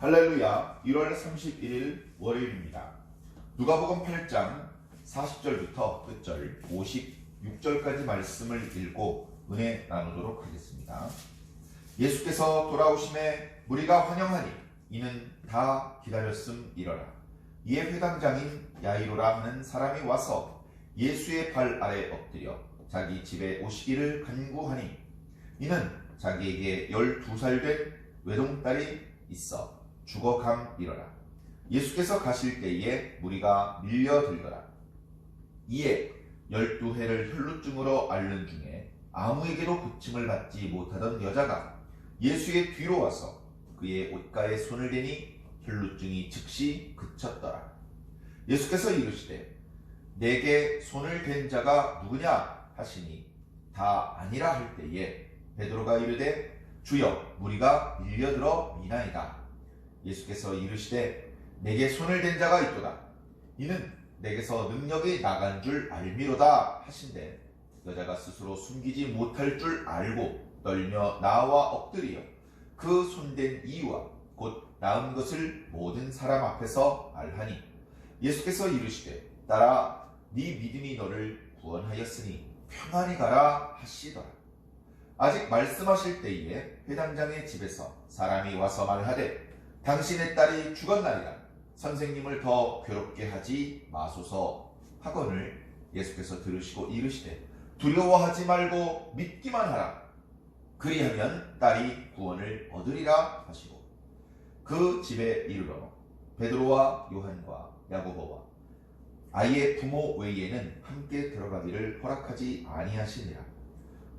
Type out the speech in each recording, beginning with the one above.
할렐루야. 1월 31일 월요일입니다. 누가복음 8장 40절부터 끝절 56절까지 말씀을 읽고 은혜 나누도록 하겠습니다. 예수께서 돌아오심에 무리가 환영하니 이는 다 기다렸음이러라. 이에 회당장인 야이로라 하는 사람이 와서 예수의 발 아래 엎드려 자기 집에 오시기를 간구하니 이는 자기에게 12살 된 외동딸이 있어 죽어감이러라. 예수께서 가실 때에 무리가 밀려들더라. 이에 12해를 혈루증으로 앓는 중에 아무에게도 고침을 받지 못하던 여자가 예수의 뒤로 와서 그의 옷가에 손을 대니 혈루증이 즉시 그쳤더라. 예수께서 이르시되 내게 손을 댄 자가 누구냐 하시니 다 아니라 할 때에 베드로가 이르되 주여 무리가 밀려들어 미나이다. 예수께서 이르시되 내게 손을 댄 자가 있도다. 이는 내게서 능력이 나간 줄 알미로다 하신대 여자가 스스로 숨기지 못할 줄 알고 떨며 나와 엎드리어 그 손댄 이유와 곧 나은 것을 모든 사람 앞에서 말하니 예수께서 이르시되 딸아 네 믿음이 너를 구원하였으니 평안히 가라 하시더라. 아직 말씀하실 때에 회당장의 집에서 사람이 와서 말하되 당신의 딸이 죽었나이다. 선생님을 더 괴롭게 하지 마소서 하거늘 예수께서 들으시고 이르시되 두려워하지 말고 믿기만 하라. 그리하면 딸이 구원을 얻으리라 하시고 그 집에 이르러 베드로와 요한과 야고보와 아이의 부모 외에는 함께 들어가기를 허락하지 아니하시니라.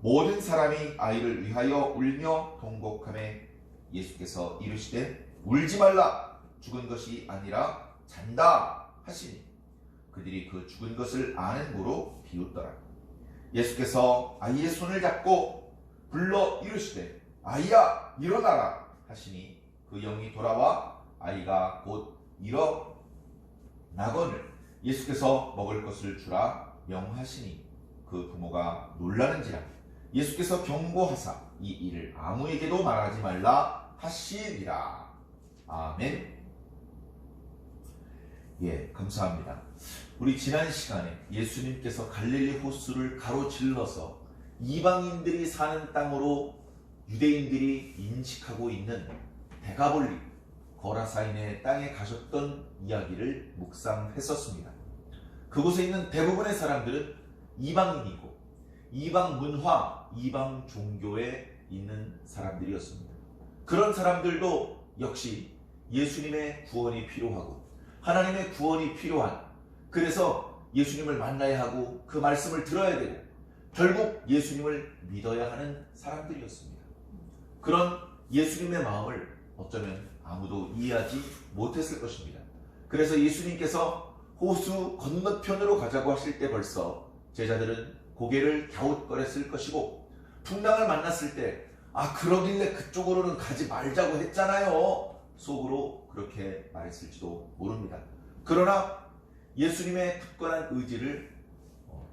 모든 사람이 아이를 위하여 울며 통곡하매 예수께서 이르시되 울지 말라. 죽은 것이 아니라 잔다 하시니 그들이 그 죽은 것을 아는 고로 비웃더라. 예수께서 아이의 손을 잡고 불러 이르시되 아이야 일어나라 하시니 그 영이 돌아와 아이가 곧 일어나거늘 예수께서 먹을 것을 주라 명하시니 그 부모가 놀라는지라. 예수께서 경고하사 이 일을 아무에게도 말하지 말라 하시니라. 아멘. 감사합니다. 우리 지난 시간에 예수님께서 갈릴리 호수를 가로질러서 이방인들이 사는 땅으로 유대인들이 인식하고 있는 데가볼리 거라사인의 땅에 가셨던 이야기를 묵상했었습니다. 그곳에 있는 대부분의 사람들은 이방인이고 이방 문화, 이방 종교에 있는 사람들이었습니다. 그런 사람들도 역시 예수님의 구원이 필요하고 하나님의 구원이 필요한, 그래서 예수님을 만나야 하고 그 말씀을 들어야 되고 결국 예수님을 믿어야 하는 사람들이었습니다. 그런 예수님의 마음을 어쩌면 아무도 이해하지 못했을 것입니다. 그래서 예수님께서 호수 건너편으로 가자고 하실 때 벌써 제자들은 고개를 갸웃거렸을 것이고 풍랑을 만났을 때 그러길래 그쪽으로는 가지 말자고 했잖아요. 속으로 그렇게 말했을지도 모릅니다. 그러나 예수님의 굳건한 의지를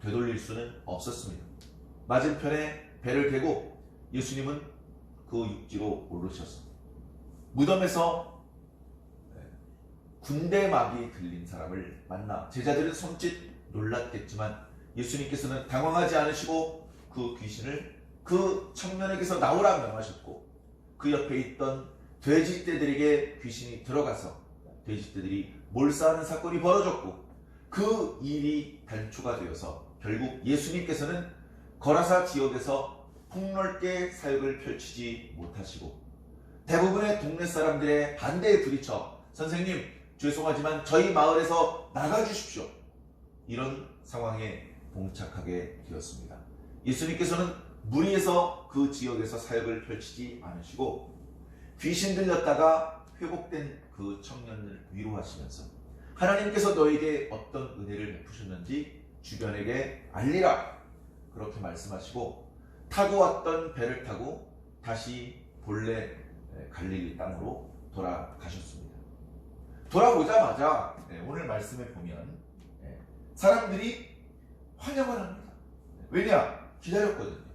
되돌릴 수는 없었습니다. 맞은편에 배를 대고 예수님은 그 육지로 오르셨습니다. 무덤에서 군대막이 들린 사람을 만나 제자들은 손짓 놀랐겠지만 예수님께서는 당황하지 않으시고 그 귀신을 그 청년에게서 나오라 명하셨고 그 옆에 있던 돼지떼들에게 귀신이 들어가서 돼지떼들이 몰사하는 사건이 벌어졌고 그 일이 단초가 되어서 결국 예수님께서는 거라사 지역에서 폭넓게 사역을 펼치지 못하시고 대부분의 동네 사람들의 반대에 부딪혀 선생님 죄송하지만 저희 마을에서 나가주십시오. 이런 상황에 봉착하게 되었습니다. 예수님께서는 무리해서 그 지역에서 사역을 펼치지 않으시고 귀신 들렸다가 회복된 그 청년을 위로하시면서 하나님께서 너에게 어떤 은혜를 베푸셨는지 주변에게 알리라 그렇게 말씀하시고 타고 왔던 배를 타고 다시 본래 갈릴리 땅으로 돌아가셨습니다. 돌아오자마자 오늘 말씀에 보면 사람들이 환영을 합니다. 왜냐? 기다렸거든요.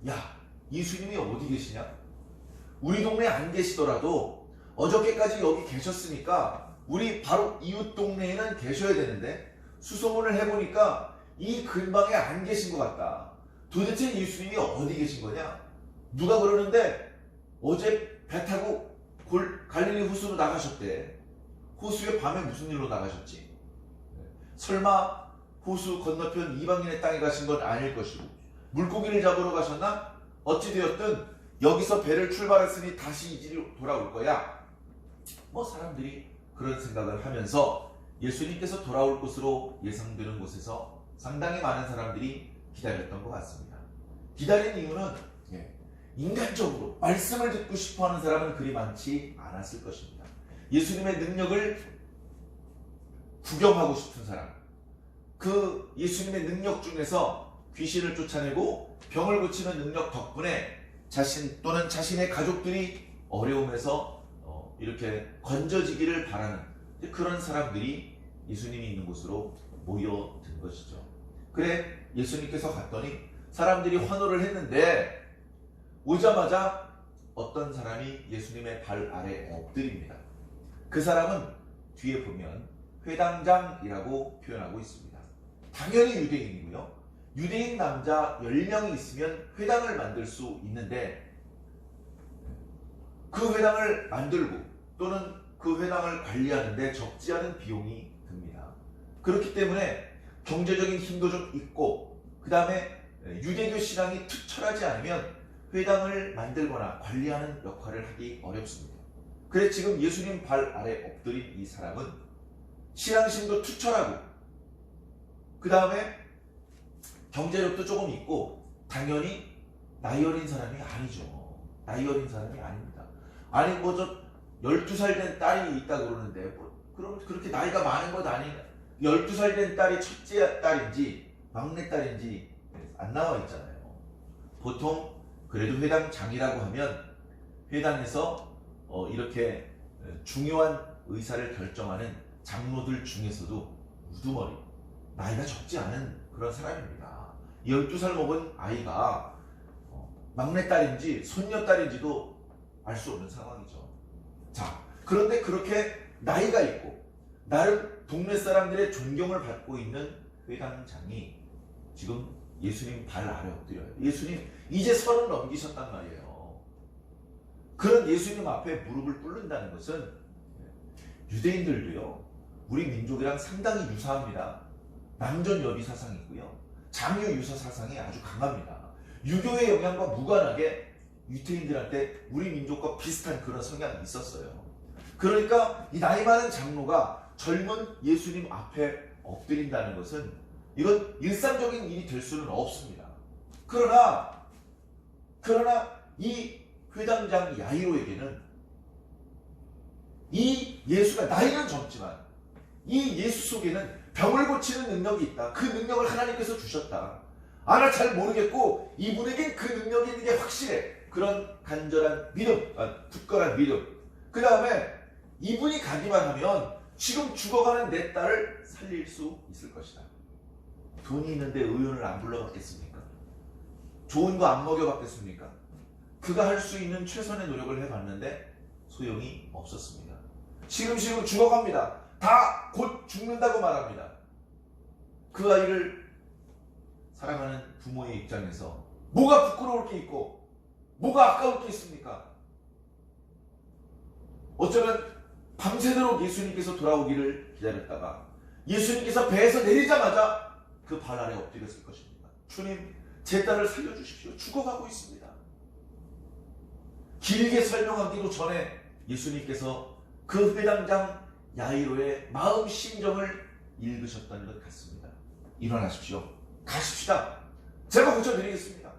야, 예수님이 어디 계시냐? 우리 동네에 안 계시더라도 어저께까지 여기 계셨으니까 우리 바로 이웃 동네에는 계셔야 되는데 수소문을 해보니까 이 근방에 안 계신 것 같다. 도대체 예수님이 어디 계신 거냐? 누가 그러는데 어제 배 타고 갈릴리 호수로 나가셨대. 호수에 밤에 무슨 일로 나가셨지? 설마 호수 건너편 이방인의 땅에 가신 건 아닐 것이고 물고기를 잡으러 가셨나? 어찌되었든 여기서 배를 출발했으니 다시 이 길로 돌아올 거야. 뭐 사람들이 그런 생각을 하면서 예수님께서 돌아올 곳으로 예상되는 곳에서 상당히 많은 사람들이 기다렸던 것 같습니다. 기다린 이유는 인간적으로 말씀을 듣고 싶어하는 사람은 그리 많지 않았을 것입니다. 예수님의 능력을 구경하고 싶은 사람, 그 예수님의 능력 중에서 귀신을 쫓아내고 병을 고치는 능력 덕분에 자신 또는 자신의 가족들이 어려움에서 이렇게 건져지기를 바라는 그런 사람들이 예수님이 있는 곳으로 모여든 것이죠. 그래 예수님께서 갔더니 사람들이 환호를 했는데 오자마자 어떤 사람이 예수님의 발 아래 엎드립니다. 그 사람은 뒤에 보면 회당장이라고 표현하고 있습니다. 당연히 유대인이고요. 유대인 남자 10명이 있으면 회당을 만들 수 있는데 그 회당을 만들고 또는 그 회당을 관리하는데 적지 않은 비용이 듭니다. 그렇기 때문에 경제적인 힘도 좀 있고 그 다음에 유대교 신앙이 투철하지 않으면 회당을 만들거나 관리하는 역할을 하기 어렵습니다. 그래서 지금 예수님 발 아래 엎드린 이 사람은 신앙심도 투철하고 그 다음에 경제력도 조금 있고 당연히 나이 어린 사람이 아니죠. 나이 어린 사람이 아닙니다. 아니 뭐 저 12살 된 딸이 있다 그러는데 그럼 그렇게 나이가 많은 것 아니 12살 된 딸이 첫째 딸인지 막내 딸인지 안 나와 있잖아요. 보통 그래도 회당장이라고 하면 회당에서 이렇게 중요한 의사를 결정하는 장로들 중에서도 우두머리 나이가 적지 않은 그런 사람입니다. 12살 먹은 아이가 막내딸인지 손녀딸인지도 알 수 없는 상황이죠. 자, 그런데 그렇게 나이가 있고 나름 동네 사람들의 존경을 받고 있는 회당장이 지금 예수님 발 아래 엎드려요. 예수님 이제 30 넘기셨단 말이에요. 그런 예수님 앞에 무릎을 꿇는다는 것은 유대인들도요 우리 민족이랑 상당히 유사합니다. 남존여비 사상이고요. 장유 유사 사상이 아주 강합니다. 유교의 영향과 무관하게 유태인들한테 우리 민족과 비슷한 그런 성향이 있었어요. 그러니까 이 나이 많은 장로가 젊은 예수님 앞에 엎드린다는 것은 이건 일상적인 일이 될 수는 없습니다. 그러나 이 회당장 야이로에게는 이 예수가 나이는 젊지만 이 예수 속에는 병을 고치는 능력이 있다. 그 능력을 하나님께서 주셨다. 나 잘 모르겠고 이분에겐 그 능력이 있는 게 확실해. 그런 간절한 믿음, 굳건한 믿음. 그 다음에 이분이 가기만 하면 지금 죽어가는 내 딸을 살릴 수 있을 것이다. 돈이 있는데 의원을 안 불러받겠습니까? 좋은 거 안 먹여받겠습니까? 그가 할 수 있는 최선의 노력을 해봤는데 소용이 없었습니다. 지금 죽어갑니다. 다 곧 죽는다고 말합니다. 그 아이를 사랑하는 부모의 입장에서 뭐가 부끄러울 게 있고 뭐가 아까울 게 있습니까? 어쩌면 밤새도록 예수님께서 돌아오기를 기다렸다가 예수님께서 배에서 내리자마자 그 발 아래 엎드렸을 것입니다. 주님, 제 딸을 살려주십시오. 죽어가고 있습니다. 길게 설명하기도 전에 예수님께서 그 회당장 야이로의 마음 심정을 읽으셨던 것 같습니다. 일어나십시오. 가십시다. 제가 고쳐드리겠습니다.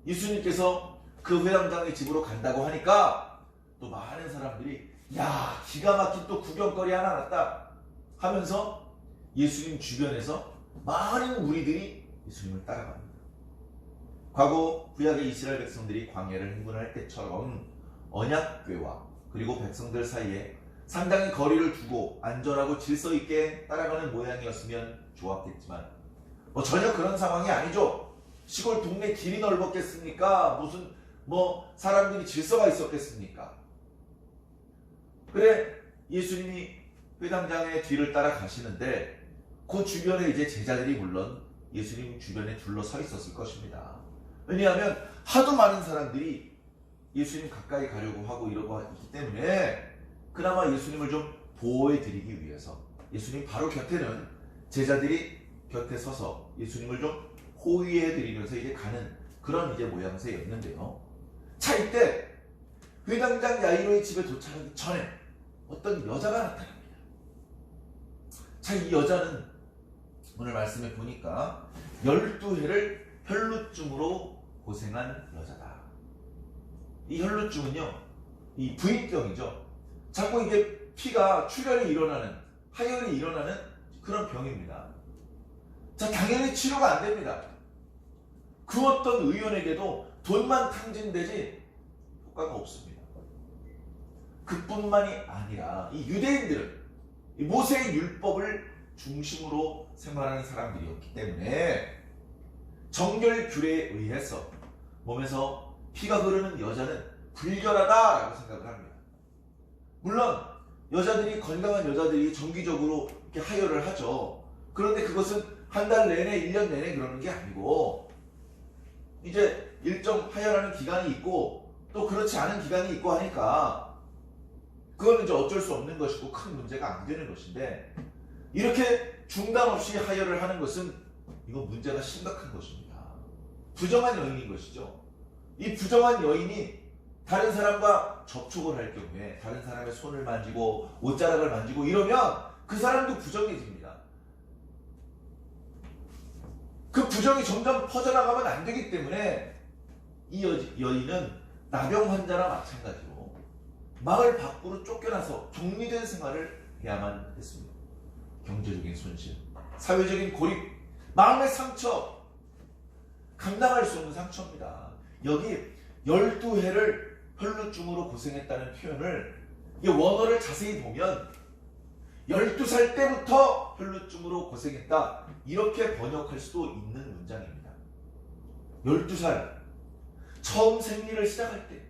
예수님께서 그 회당장의 집으로 간다고 하니까 또 많은 사람들이 야, 기가 막힌 또 구경거리 하나 났다 하면서 예수님 주변에서 많은 무리들이 예수님을 따라갑니다. 과거 구약의 이스라엘 백성들이 광야를 행군할 때처럼 언약궤와 그리고 백성들 사이에 상당히 거리를 두고 안전하고 질서 있게 따라가는 모양이었으면 좋았겠지만 전혀 그런 상황이 아니죠. 시골 동네 길이 넓었겠습니까? 무슨 사람들이 질서가 있었겠습니까? 그래 예수님이 회당장의 뒤를 따라 가시는데 그 주변에 이제 제자들이 물론 예수님 주변에 둘러서 있었을 것입니다. 왜냐하면 하도 많은 사람들이 예수님 가까이 가려고 하고 이러고 있기 때문에 그나마 예수님을 좀 보호해 드리기 위해서 예수님 바로 곁에는 제자들이 곁에 서서 예수님을 좀 호위해 드리면서 이제 가는 그런 이제 모양새였는데요. 자, 이때 회당장 야이로의 집에 도착하기 전에 어떤 여자가 나타납니다. 자, 이 여자는 오늘 말씀에 보니까 12해를 혈루증으로 고생한 여자다. 이 혈루증은요, 이 부인병이죠. 자꾸 이게 피가 출혈이 일어나는, 하혈이 일어나는 그런 병입니다. 자, 당연히 치료가 안 됩니다. 그 어떤 의원에게도 돈만 탕진되지 효과가 없습니다. 그뿐만이 아니라 이 유대인들은 이 모세의 율법을 중심으로 생활하는 사람들이었기 때문에 정결규례에 의해서 몸에서 피가 흐르는 여자는 불결하다라고 생각을 합니다. 물론 여자들이 건강한 여자들이 정기적으로 이렇게 하혈을 하죠. 그런데 그것은 한 달 내내 1년 내내 그러는 게 아니고 이제 일정 하혈하는 기간이 있고 또 그렇지 않은 기간이 있고 하니까 그거는 이제 어쩔 수 없는 것이고 큰 문제가 안 되는 것인데 이렇게 중단 없이 하혈을 하는 것은 이건 문제가 심각한 것입니다. 부정한 여인인 것이죠. 이 부정한 여인이 다른 사람과 접촉을 할 경우에 다른 사람의 손을 만지고 옷자락을 만지고 이러면 그 사람도 부정해집니다. 그 부정이 점점 퍼져나가면 안 되기 때문에 이 여인은 나병 환자나 마찬가지로 마을 밖으로 쫓겨나서 격리된 생활을 해야만 했습니다. 경제적인 손실, 사회적인 고립, 마음의 상처, 감당할 수 없는 상처입니다. 여기 12해를 혈루증으로 고생했다는 표현을 이 원어를 자세히 보면 12살 때부터 혈루증으로 고생했다 이렇게 번역할 수도 있는 문장입니다. 12살 처음 생리를 시작할 때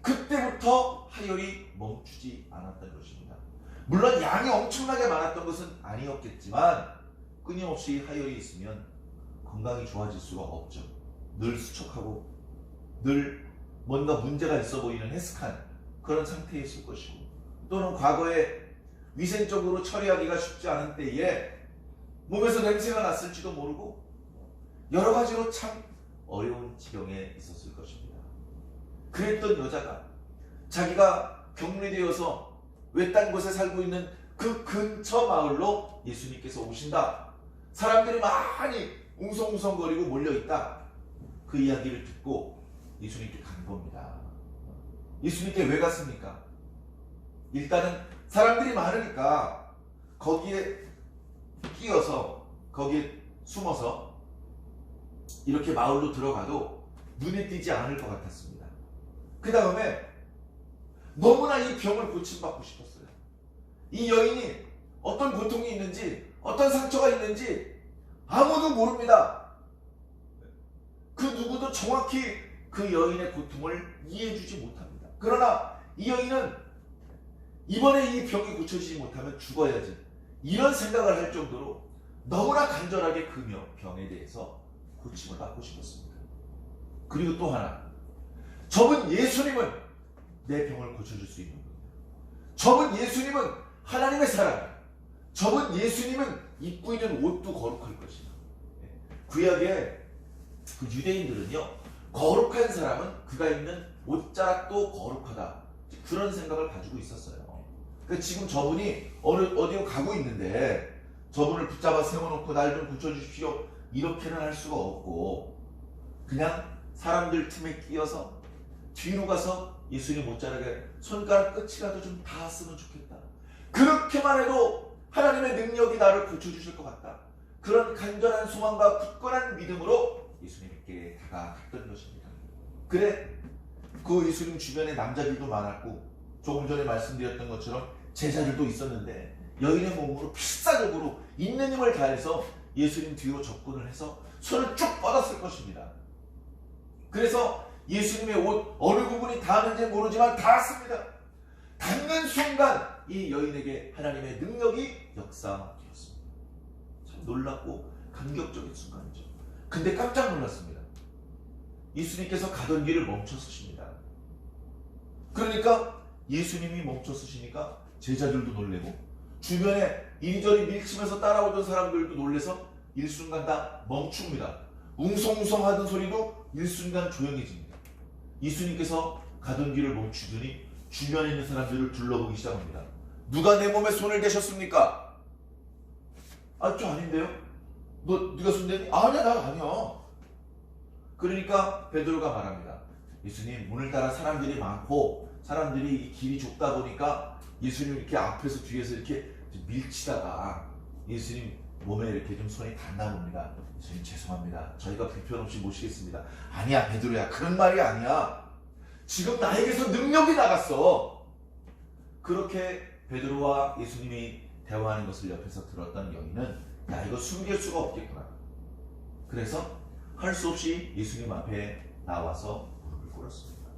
그때부터 하혈이 멈추지 않았던 것입니다. 물론 양이 엄청나게 많았던 것은 아니었겠지만 끊임없이 하혈이 있으면 건강이 좋아질 수가 없죠. 늘 수척하고 늘 뭔가 문제가 있어 보이는 해스한 그런 상태에 있을 것이고 또는 과거에 위생적으로 처리하기가 쉽지 않은 때에 몸에서 냄새가 났을지도 모르고 여러 가지로 참 어려운 지경에 있었을 것입니다. 그랬던 여자가 자기가 격리되어서 외딴 곳에 살고 있는 그 근처 마을로 예수님께서 오신다. 사람들이 많이 웅성웅성거리고 몰려있다. 그 이야기를 듣고 예수님께 간 겁니다. 예수님께 왜 갔습니까? 일단은 사람들이 많으니까 거기에 끼어서 거기에 숨어서 이렇게 마을로 들어가도 눈에 띄지 않을 것 같았습니다. 그 다음에 너무나 이 병을 고침받고 싶었어요. 이 여인이 어떤 고통이 있는지 어떤 상처가 있는지 아무도 모릅니다. 그 누구도 정확히 그 여인의 고통을 이해해주지 못합니다. 그러나 이 여인은 이번에 이 병이 고쳐지지 못하면 죽어야지 이런 생각을 할 정도로 너무나 간절하게 그 병에 대해서 고침을 받고 싶었습니다. 그리고 또 하나, 저분 예수님은 내 병을 고쳐줄 수 있는 분이다. 저분 예수님은 하나님의 사람이다. 저분 예수님은 입고 있는 옷도 거룩할 것이다. 구약의 그 유대인들은요, 거룩한 사람은 그가 입는 옷자락도 거룩하다. 그런 생각을 가지고 있었어요. 그러니까 지금 저분이 어디로 가고 있는데 저분을 붙잡아 세워놓고 날 좀 고쳐주십시오. 이렇게는 할 수가 없고 그냥 사람들 틈에 끼어서 뒤로 가서 예수님 옷자락에 손가락 끝이라도 좀 닿았으면 좋겠다. 그렇게만 해도 하나님의 능력이 나를 고쳐주실 것 같다. 그런 간절한 소망과 굳건한 믿음으로 예수님께 다가갔던 것입니다. 그래, 그 예수님 주변에 남자들도 많았고 조금 전에 말씀드렸던 것처럼 제자들도 있었는데 여인의 몸으로 필사적으로 있는 힘을 다해서 예수님 뒤로 접근을 해서 손을 쭉 뻗었을 것입니다. 그래서 예수님의 옷 어느 부분이 닿았는지 모르지만 닿았습니다. 닿는 순간 이 여인에게 하나님의 능력이 역사되었습니다. 참 놀랍고 감격적인 순간이죠. 근데 깜짝 놀랐습니다. 예수님께서 가던 길을 멈춰 서십니다. 그러니까 예수님이 멈춰 서시니까 제자들도 놀래고 주변에 이리저리 밀치면서 따라오던 사람들도 놀래서 일순간 다 멈춥니다. 웅성웅성 하던 소리도 일순간 조용해집니다. 예수님께서 가던 길을 멈추더니 주변에 있는 사람들을 둘러보기 시작합니다. 누가 내 몸에 손을 대셨습니까? 아, 저 아닌데요? 네가 손 대니? 아니야, 나 아니야. 그러니까 베드로가 말합니다. 예수님, 오늘따라 사람들이 많고 사람들이 이 길이 좁다 보니까 예수님 이렇게 앞에서 뒤에서 이렇게 밀치다가 예수님 몸에 이렇게 좀 손이 닿나 봅니다. 예수님 죄송합니다. 저희가 불편 없이 모시겠습니다. 아니야, 베드로야, 그런 말이 아니야. 지금 나에게서 능력이 나갔어. 그렇게 베드로와 예수님이 대화하는 것을 옆에서 들었던 여인은 야, 이거 숨길 수가 없겠구나. 그래서 할 수 없이 예수님 앞에 나와서 무릎을 꿇었습니다.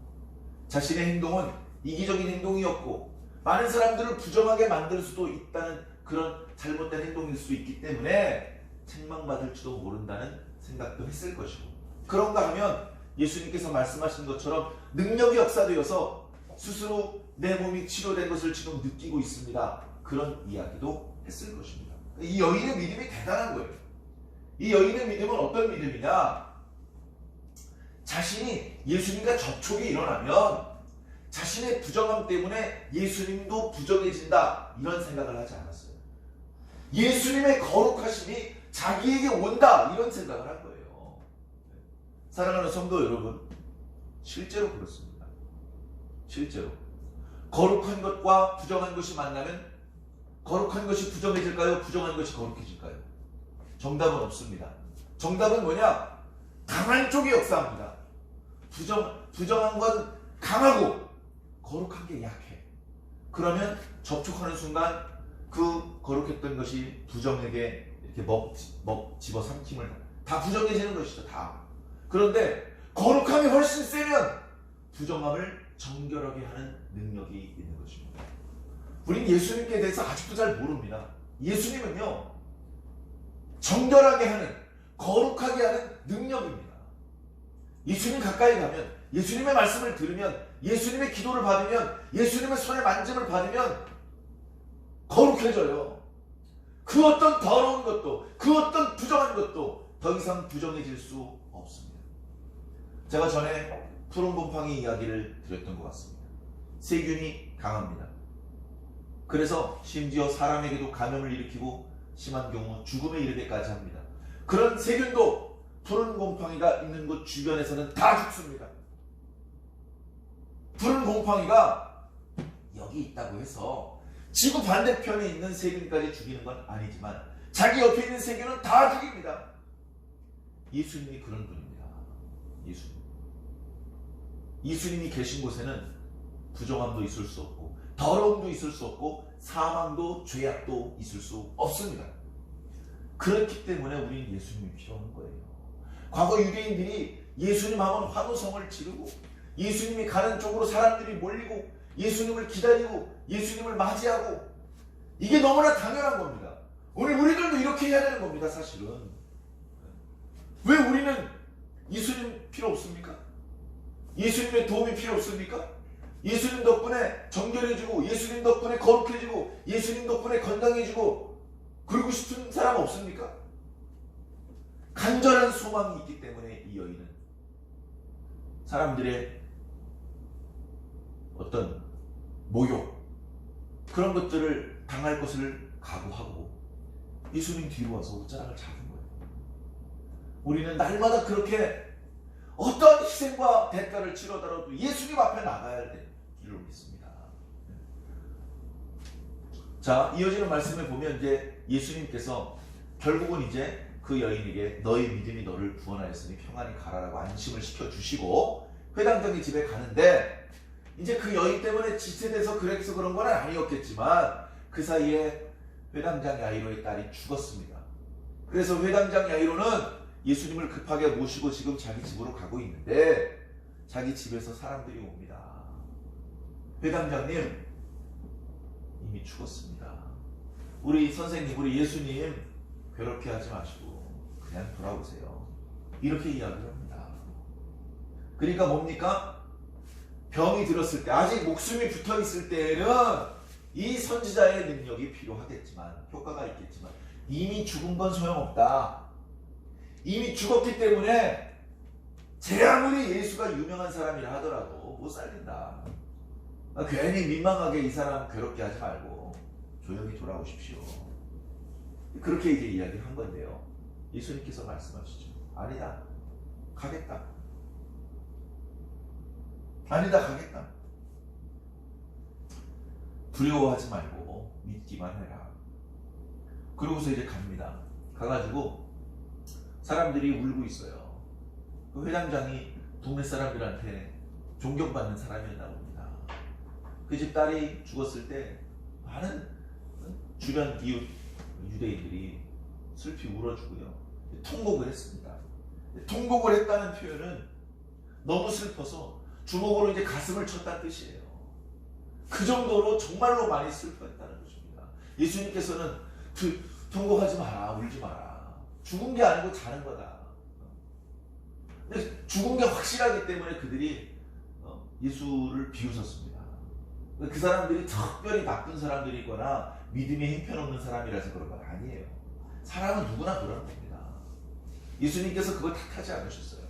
자신의 행동은 이기적인 행동이었고 많은 사람들을 부정하게 만들 수도 있다는 그런 잘못된 행동일 수 있기 때문에 책망받을지도 모른다는 생각도 했을 것이고, 그런가 하면 예수님께서 말씀하신 것처럼 능력이 역사되어서 스스로 내 몸이 치료된 것을 지금 느끼고 있습니다. 그런 이야기도 했을 것입니다. 이 여인의 믿음이 대단한 거예요. 이 여인의 믿음은 어떤 믿음이냐? 자신이 예수님과 접촉이 일어나면 자신의 부정함 때문에 예수님도 부정해진다, 이런 생각을 하지 않았어요. 예수님의 거룩하심이 자기에게 온다, 이런 생각을 한 거예요. 사랑하는 성도 여러분, 실제로 그렇습니다. 실제로 거룩한 것과 부정한 것이 만나면 거룩한 것이 부정해질까요? 부정한 것이 거룩해질까요? 정답은 없습니다. 정답은 뭐냐? 강한 쪽이 역사합니다. 부정한 건 강하고 거룩한 게 약해. 그러면 접촉하는 순간 그 거룩했던 것이 부정에게 이렇게 집어삼킴을 다 부정해지는 것이죠. 다. 그런데 거룩함이 훨씬 세면 부정함을 정결하게 하는 능력이 있는 것입니다. 우린 예수님께 대해서 아직도 잘 모릅니다. 예수님은요, 정결하게 하는, 거룩하게 하는 능력입니다. 예수님 가까이 가면, 예수님의 말씀을 들으면, 예수님의 기도를 받으면, 예수님의 손에 만짐을 받으면 거룩해져요. 그 어떤 더러운 것도, 그 어떤 부정한 것도 더 이상 부정해질 수 없습니다. 제가 전에 푸른 곰팡이 이야기를 드렸던 것 같습니다. 세균이 강합니다. 그래서 심지어 사람에게도 감염을 일으키고 심한 경우 죽음에 이르게까지 합니다. 그런 세균도 푸른 곰팡이가 있는 곳 주변에서는 다 죽습니다. 푸른 곰팡이가 여기 있다고 해서 지구 반대편에 있는 세균까지 죽이는 건 아니지만 자기 옆에 있는 세균은 다 죽입니다. 예수님이 그런 분입니다. 예수님이 계신 곳에는 부정함도 있을 수 없고 더러움도 있을 수 없고 사망도 죄악도 있을 수 없습니다. 그렇기 때문에 우리는 예수님이 필요한 거예요. 과거 유대인들이 예수님 하면 환호성을 지르고 예수님이 가는 쪽으로 사람들이 몰리고 예수님을 기다리고 예수님을 맞이하고, 이게 너무나 당연한 겁니다. 오늘 우리들도 이렇게 해야 되는 겁니다. 사실은 왜 우리는 예수님 필요 없습니까? 예수님의 도움이 필요 없습니까? 예수님 덕분에 정결해지고 예수님 덕분에 거룩해지고 예수님 덕분에 건강해지고 그러고 싶은 사람 없습니까? 간절한 소망이 있기 때문에 이 여인은 사람들의 어떤 모욕, 그런 것들을 당할 것을 각오하고 예수님 뒤로 와서 옷자락을 잡은 거예요. 우리는 날마다 그렇게 어떤 희생과 대가를 치르더라도 예수님 앞에 나가야 될 줄로 믿습니다. 자, 이어지는 말씀을 보면 이제 예수님께서 결국은 이제 그 여인에게 너의 믿음이 너를 구원하였으니 평안히 가라라고 안심을 시켜주시고 회당장의 집에 가는데, 이제 그 여인 때문에 지체돼서 그래서 그런 건 아니었겠지만 그 사이에 회당장 야이로의 딸이 죽었습니다. 그래서 회당장 야이로는 예수님을 급하게 모시고 지금 자기 집으로 가고 있는데 자기 집에서 사람들이 옵니다. 회당장님, 이미 죽었습니다. 우리 선생님, 우리 예수님 괴롭게 하지 마시고 그냥 돌아오세요. 이렇게 이야기를 합니다. 그러니까 뭡니까? 병이 들었을 때, 아직 목숨이 붙어 있을 때에는 이 선지자의 능력이 필요하겠지만, 효과가 있겠지만, 이미 죽은 건 소용없다. 이미 죽었기 때문에 제 아무리 예수가 유명한 사람이라 하더라도 못 살린다. 괜히 민망하게 이 사람 괴롭게 하지 말고 조용히 돌아오십시오. 그렇게 이제 이야기를 한 건데요. 예수님께서 말씀하시죠. 아니다. 가겠다. 아니다. 가겠다. 두려워하지 말고 믿기만 해라. 그러고서 이제 갑니다. 가가지고 사람들이 울고 있어요. 그 회당장이 동네 사람들한테 존경받는 사람이었나 봅니다. 그 집 딸이 죽었을 때 많은 주변 이웃 유대인들이 슬피 울어주고요. 통곡을 했습니다. 통곡을 했다는 표현은 너무 슬퍼서 주먹으로 이제 가슴을 쳤다는 뜻이에요. 그 정도로 정말로 많이 슬퍼했다는 것입니다. 예수님께서는 통곡하지 마라, 울지 마라. 죽은 게 아니고 자는 거다. 근데 죽은 게 확실하기 때문에 그들이 예수를 비웃었습니다. 그 사람들이 특별히 나쁜 사람들이거나 믿음이 형편없는 사람이라서 그런 건 아니에요. 사람은 누구나 그러는 겁니다. 예수님께서 그걸 탓하지 않으셨어요.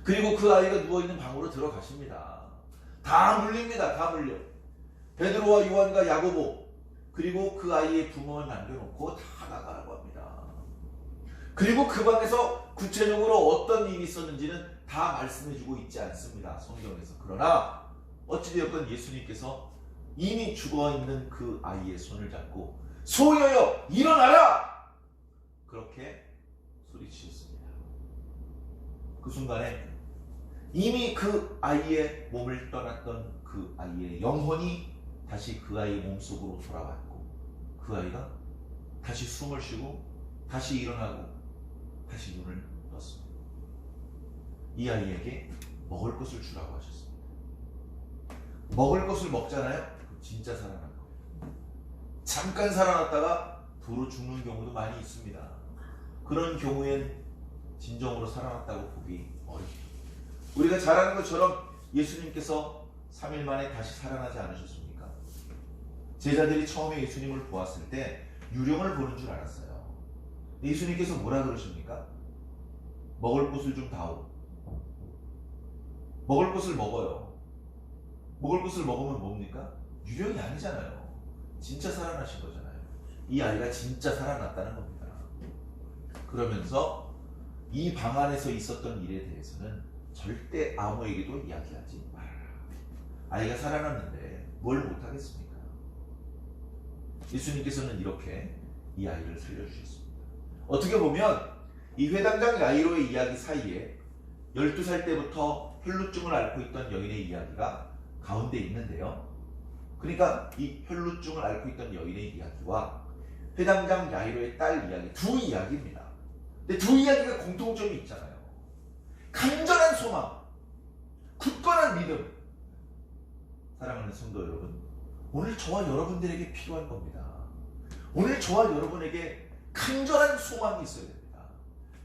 그리고 그 아이가 누워있는 방으로 들어가십니다. 다 물립니다. 다 물려. 베드로와 요한과 야고보 그리고 그 아이의 부모를 남겨놓고 다 나가라고 합니다. 그리고 그 방에서 구체적으로 어떤 일이 있었는지는 다 말씀해주고 있지 않습니다. 성경에서. 그러나 어찌되었건 예수님께서 이미 죽어있는 그 아이의 손을 잡고 소여여 일어나라! 그렇게 소리치셨습니다. 그 순간에 이미 그 아이의 몸을 떠났던 그 아이의 영혼이 다시 그 아이의 몸속으로 돌아왔고 그 아이가 다시 숨을 쉬고 다시 일어나고 다시 눈을 떴습니다. 이 아이에게 먹을 것을 주라고 하셨습니다. 먹을 것을 먹잖아요? 진짜 살아난 거예요. 잠깐 살아났다가 도로 죽는 경우도 많이 있습니다. 그런 경우엔 진정으로 살아났다고 보기 어렵죠. 우리가 잘 아는 것처럼 예수님께서 3일 만에 다시 살아나지 않으셨습니까? 제자들이 처음에 예수님을 보았을 때 유령을 보는 줄 알았어요. 예수님께서 뭐라 그러십니까? 먹을 것을 좀 다오. 먹을 것을 먹어요. 먹을 것을 먹으면 뭡니까? 유령이 아니잖아요. 진짜 살아나신 거잖아요. 이 아이가 진짜 살아났다는 겁니다. 그러면서 이 방 안에서 있었던 일에 대해서는 절대 아무에게도 이야기하지 말아라. 아이가 살아났는데 뭘 못하겠습니까? 예수님께서는 이렇게 이 아이를 살려주셨습니다. 어떻게 보면 이 회당장 야이로의 이야기 사이에 12살 때부터 혈루증을 앓고 있던 여인의 이야기가 가운데 있는데요. 그러니까 이 혈루증을 앓고 있던 여인의 이야기와 회당장 야이로의 딸 이야기, 두 이야기입니다. 근데 두 이야기가 공통점이 있잖아요. 간절한 소망, 굳건한 믿음. 사랑하는 성도 여러분, 오늘 저와 여러분들에게 필요한 겁니다. 오늘 저와 여러분에게 간절한 소망이 있어야 됩니다.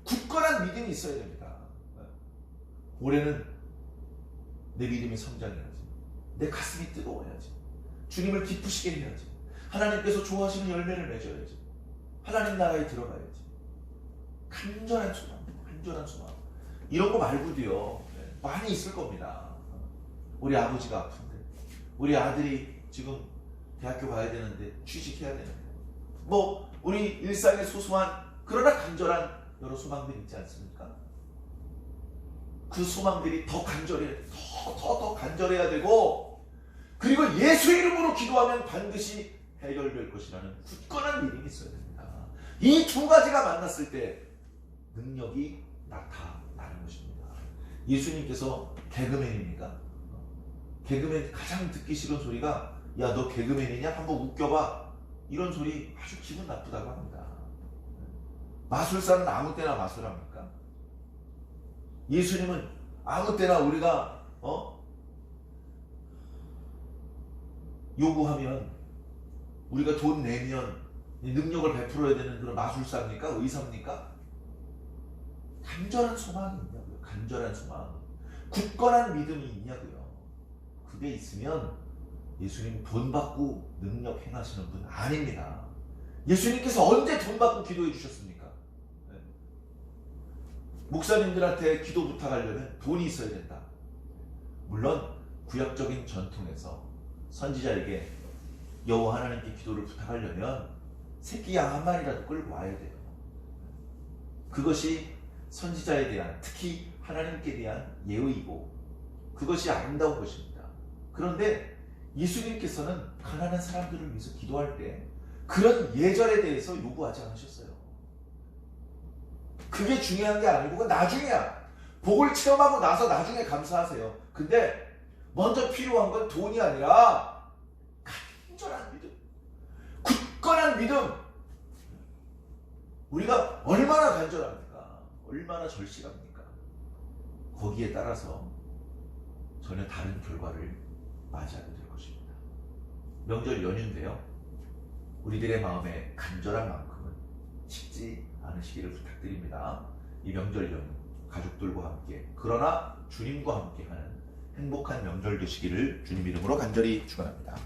굳건한 믿음이 있어야 됩니다. 올해는 내 믿음이 성장해야지. 내 가슴이 뜨거워야지. 주님을 기쁘시게 해야지. 하나님께서 좋아하시는 열매를 맺어야지. 하나님 나라에 들어가야지. 간절한 소망, 간절한 소망. 이런 거 말고도요, 많이 있을 겁니다. 우리 아버지가 아픈데, 우리 아들이 지금 대학교 가야 되는데, 취직해야 되는데, 뭐 우리 일상의 소소한 그러나 간절한 여러 소망들이 있지 않습니까? 그 소망들이 더 간절해야 돼. 더 간절해야 되고, 그리고 예수 이름으로 기도하면 반드시 해결될 것이라는 굳건한 믿음이 있어야 됩니다. 이 두 가지가 만났을 때 능력이 나타나는 것입니다. 예수님께서 개그맨입니까? 개그맨 가장 듣기 싫은 소리가 야, 너 개그맨이냐? 한번 웃겨봐. 이런 소리 아주 기분 나쁘다고 합니다. 마술사는 아무 때나 마술합니까? 예수님은 아무 때나 우리가 요구하면 우리가 돈 내면 이 능력을 베풀어야 되는 그런 마술사입니까? 의사입니까? 간절한 소망이 있냐고요. 간절한 소망. 굳건한 믿음이 있냐고요. 그게 있으면 예수님 돈 받고 능력 행하시는 분 아닙니다. 예수님께서 언제 돈 받고 기도해 주셨습니까? 네. 목사님들한테 기도 부탁하려면 돈이 있어야 된다. 물론 구약적인 전통에서 선지자에게 여호와 하나님께 기도를 부탁하려면 새끼 양 한 마리라도 끌고 와야 돼요. 그것이 선지자에 대한, 특히 하나님께 대한 예의이고 그것이 아름다운 것입니다. 그런데 예수님께서는 가난한 사람들을 위해서 기도할 때 그런 예절에 대해서 요구하지 않으셨어요. 그게 중요한 게 아니고 그건 나중이야. 복을 체험하고 나서 나중에 감사하세요. 근데 먼저 필요한 건 돈이 아니라 간절한 믿음, 굳건한 믿음. 우리가 얼마나 간절합니까? 얼마나 절실합니까? 거기에 따라서 전혀 다른 결과를 맞이하게 될 것입니다. 명절 연휴인데요. 우리들의 마음에 간절한 만큼은 식지 않으시기를 부탁드립니다. 이 명절 연휴 가족들과 함께, 그러나 주님과 함께하는 행복한 명절 되시기를 주님 이름으로 간절히 축원합니다.